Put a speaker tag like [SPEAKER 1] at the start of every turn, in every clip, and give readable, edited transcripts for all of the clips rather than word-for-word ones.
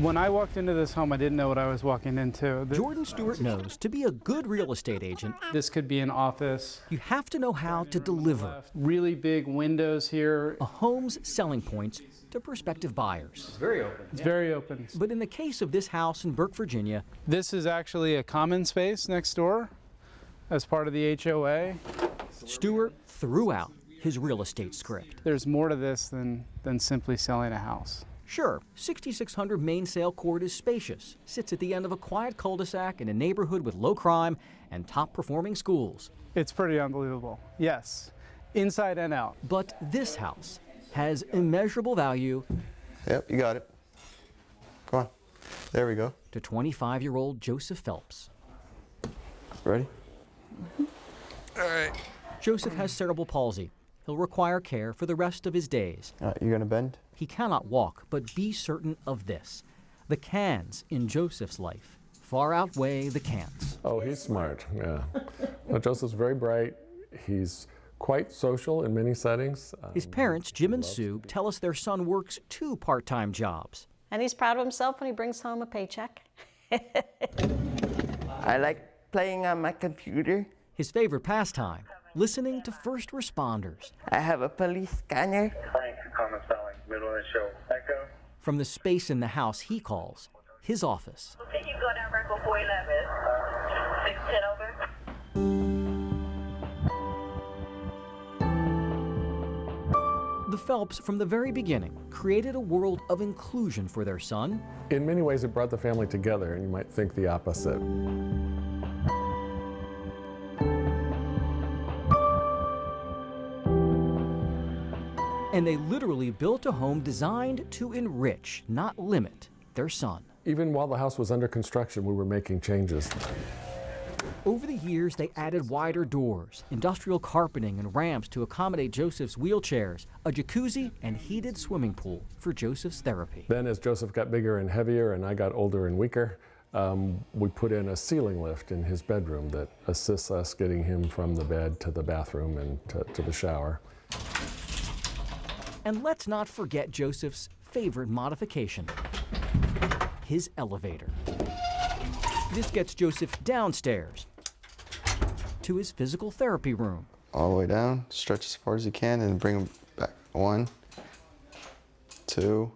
[SPEAKER 1] When I walked into this home, I didn't know what I was walking into.
[SPEAKER 2] Jordan Stewart knows to be a good real estate agent,
[SPEAKER 1] This could be an office.
[SPEAKER 2] you have to know how to deliver
[SPEAKER 1] Really big windows here.
[SPEAKER 2] a home's selling points to prospective buyers.
[SPEAKER 1] It's very open. It's very open.
[SPEAKER 2] But in the case of this house in Burke, Virginia,
[SPEAKER 1] This is actually a common space next door as part of the HOA.
[SPEAKER 2] Stewart threw out his real estate script.
[SPEAKER 1] There's more to this than simply selling a house.
[SPEAKER 2] Sure, 6600 Mainsail Court is spacious, sits at the end of a quiet cul-de-sac in a neighborhood with low crime and top-performing schools.
[SPEAKER 1] It's pretty unbelievable. Yes, inside and out.
[SPEAKER 2] But this house has immeasurable value.
[SPEAKER 3] Yep, you got it. Come on. There we go.
[SPEAKER 2] To 25-year-old Joseph Phelps.
[SPEAKER 3] Ready?
[SPEAKER 4] All right.
[SPEAKER 2] Joseph has cerebral palsy. He'll require care for the rest of his days.
[SPEAKER 3] All right, you're going to bend?
[SPEAKER 2] He cannot walk, but be certain of this. The cans in Joseph's life far outweigh the can'ts.
[SPEAKER 4] Oh, he's smart, yeah. Well, Joseph's very bright. He's quite social in many settings.
[SPEAKER 2] His parents, Jim and Sue, tell us their son works 2 part-time jobs.
[SPEAKER 5] And he's proud of himself when he brings home a paycheck.
[SPEAKER 6] I like playing on my computer.
[SPEAKER 2] His favorite pastime, listening to first responders.
[SPEAKER 6] I have a police scanner.
[SPEAKER 2] From the space in the house he calls his office.
[SPEAKER 7] Can you go down right before 11? 610 over?
[SPEAKER 2] The Phelps, from the very beginning, created a world of inclusion for their son.
[SPEAKER 4] In many ways, it brought the family together, and you might think the opposite.
[SPEAKER 2] And they literally built a home designed to enrich, not limit, their son.
[SPEAKER 4] Even while the house was under construction, we were making changes.
[SPEAKER 2] Over the years, they added wider doors, industrial carpeting and ramps to accommodate Joseph's wheelchairs, a jacuzzi and heated swimming pool for Joseph's therapy.
[SPEAKER 4] Then as Joseph got bigger and heavier and I got older and weaker, we put in a ceiling lift in his bedroom that assists us getting him from the bed to the bathroom and to the shower.
[SPEAKER 2] And let's not forget Joseph's favorite modification, his elevator. This gets Joseph downstairs to his physical therapy room.
[SPEAKER 3] All the way down, stretch as far as you can, and bring them back. 1, 2.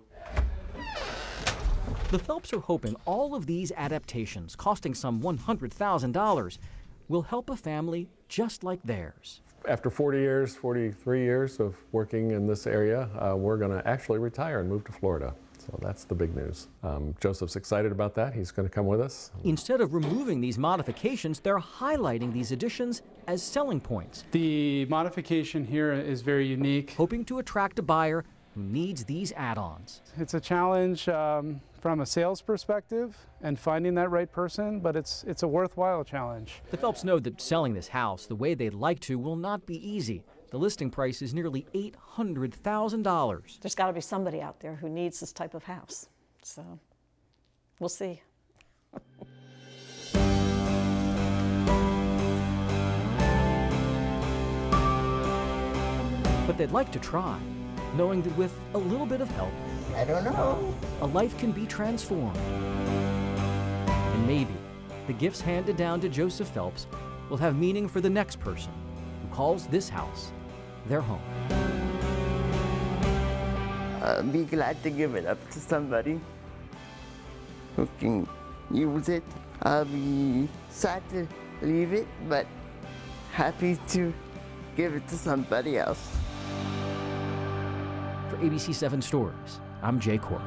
[SPEAKER 2] The Phelps are hoping all of these adaptations, costing some $100,000, will help a family just like theirs.
[SPEAKER 4] After 43 years of working in this area, we're going to actually retire and move to Florida. So that's the big news. Joseph's excited about that. He's going to come with us.
[SPEAKER 2] Instead of removing these modifications, they're highlighting these additions as selling points.
[SPEAKER 1] The modification here is very unique.
[SPEAKER 2] Hoping to attract a buyer who needs these add-ons.
[SPEAKER 1] It's a challenge from a sales perspective and finding that right person, but it's a worthwhile challenge.
[SPEAKER 2] The Phelps know that selling this house the way they'd like to will not be easy. The listing price is nearly $800,000.
[SPEAKER 5] There's got to be somebody out there who needs this type of house. So we'll see.
[SPEAKER 2] But they'd like to try, knowing that with a little bit of help,
[SPEAKER 6] I don't know.
[SPEAKER 2] a life can be transformed. And maybe the gifts handed down to Joseph Phelps will have meaning for the next person who calls this house their home.
[SPEAKER 6] I'll be glad to give it up to somebody who can use it. I'll be sad to leave it, but happy to give it to somebody else.
[SPEAKER 2] For ABC 7 Stories, I'm Jay Korf.